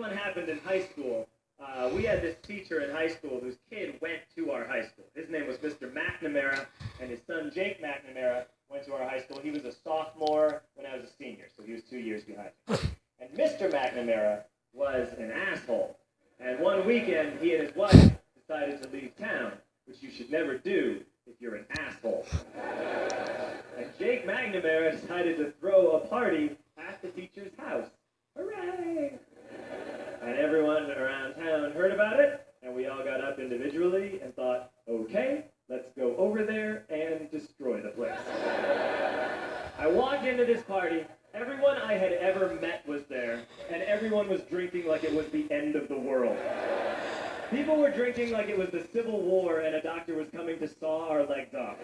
one happened in high school. We had this teacher in high school whose kid went to our high school. His name was Mr. McNamara, and his son Jake McNamara went to our high school. He was a sophomore when I was a senior, so he was 2 years behind me. And Mr. McNamara was an asshole. And one weekend, he and his wife decided to leave town, which you should never do if you're an asshole. And Jake McNamara decided to throw a party at the teacher's house. Hooray! And everyone around town heard about it, and we all got up individually and thought, okay, let's go over there and destroy the place. I walked into this party. Everyone I had ever met was there, and everyone was drinking like it was the end of the world. People were drinking like it was the Civil War and a doctor was coming to saw our legs off.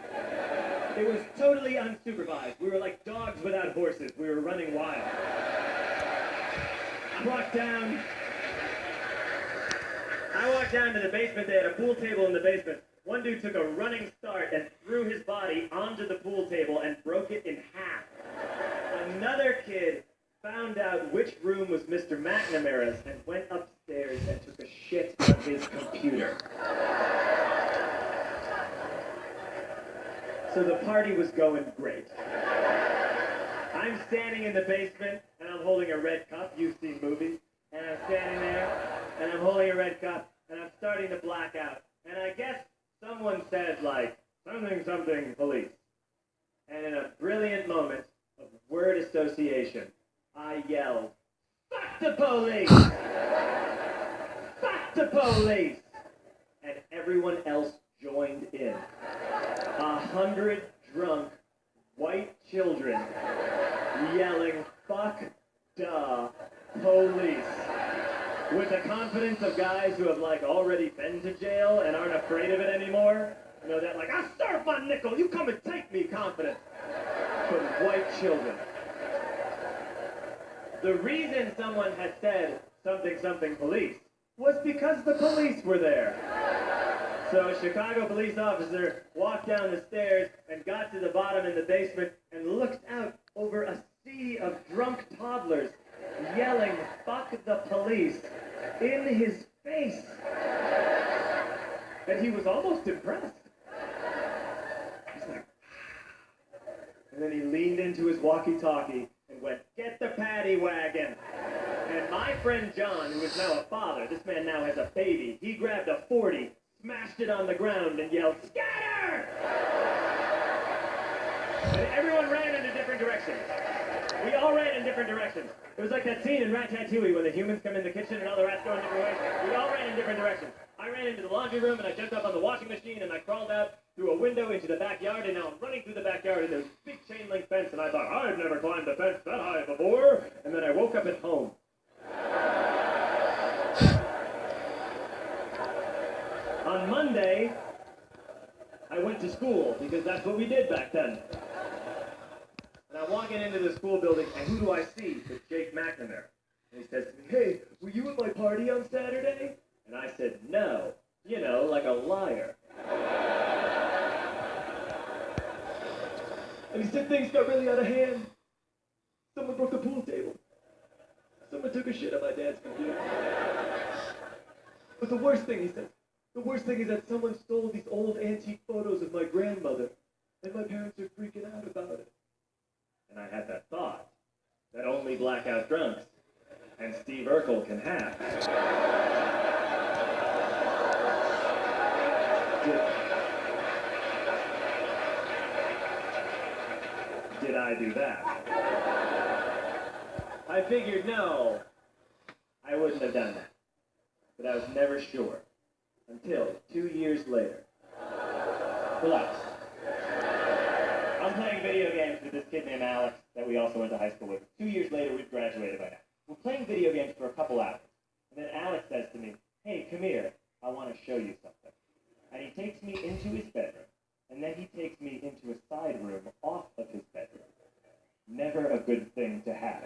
It was totally unsupervised. We were like dogs without horses. We were running wild. I walked down to the basement. They had a pool table in the basement. One dude took a running start and threw his body onto the pool table and broke it in half. Another kid found out which room was Mr. McNamara's and went upstairs and took a shit on his computer. So the party was going great. I'm standing in the basement and I'm holding a red cup. You've seen movies. And I'm standing there and I'm holding a red cup and I'm starting to black out. And I guess someone said like, something police. And in a brilliant moment of word association, I yelled, fuck the police! Fuck the police! And everyone else joined in. 100 drunk white children yelling, fuck the police. With the confidence of guys who have like already been to jail and aren't afraid of it anymore. You know, that like, I'll serve my nickel, you come and take me confidence. But white children. The reason someone had said something police was because the police were there. So a Chicago police officer walked down the stairs and got to the bottom in the basement and looked out over a sea of drunk toddlers yelling, fuck the police, in his face. And he was almost impressed. He's like, and then he leaned into his walkie-talkie and went, get the paddy wagon. And my friend John, who is now a father, this man now has a baby, he grabbed a 40, smashed it on the ground and yelled, scatter! And everyone ran in a different direction. We all ran in different directions. It was like that scene in Ratatouille when the humans come in the kitchen and all the rats go in different ways. We all ran in different directions. I ran into the laundry room and I jumped up on the washing machine and I crawled out through a window into the backyard, and now I'm running through the backyard and there's a big chain link fence, and I thought, I've never climbed a fence that high before. And then I woke up at home. On Monday, I went to school because that's what we did back then. And I'm walking into the school building, and who do I see but Jake McNamara? And he says to me, hey, were you at my party on Saturday? And I said, no, you know, like a liar. And he said things got really out of hand. Someone broke the pool table. Someone took a shit on my dad's computer. But the worst thing, he said, the worst thing is that someone stole these old antique photos of my grandmother, and my parents are freaking out about it. And I had that thought that only blackout drunks and Steve Urkel can have. Did I do that? I figured no, I wouldn't have done that. But I was never sure. Until 2 years later. Relax. I'm playing video games with this kid named Alex that we also went to high school with. 2 years later, we've graduated by now. We're playing video games for a couple hours. And then Alex says to me, hey, come here. I want to show you something. And he takes me into his bedroom. And then he takes me into a side room off of his bedroom. Never a good thing to have.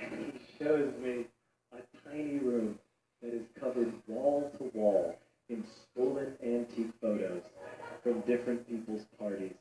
And he shows me a tiny room that is covered wall to wall in stolen antique photos from different people's parties.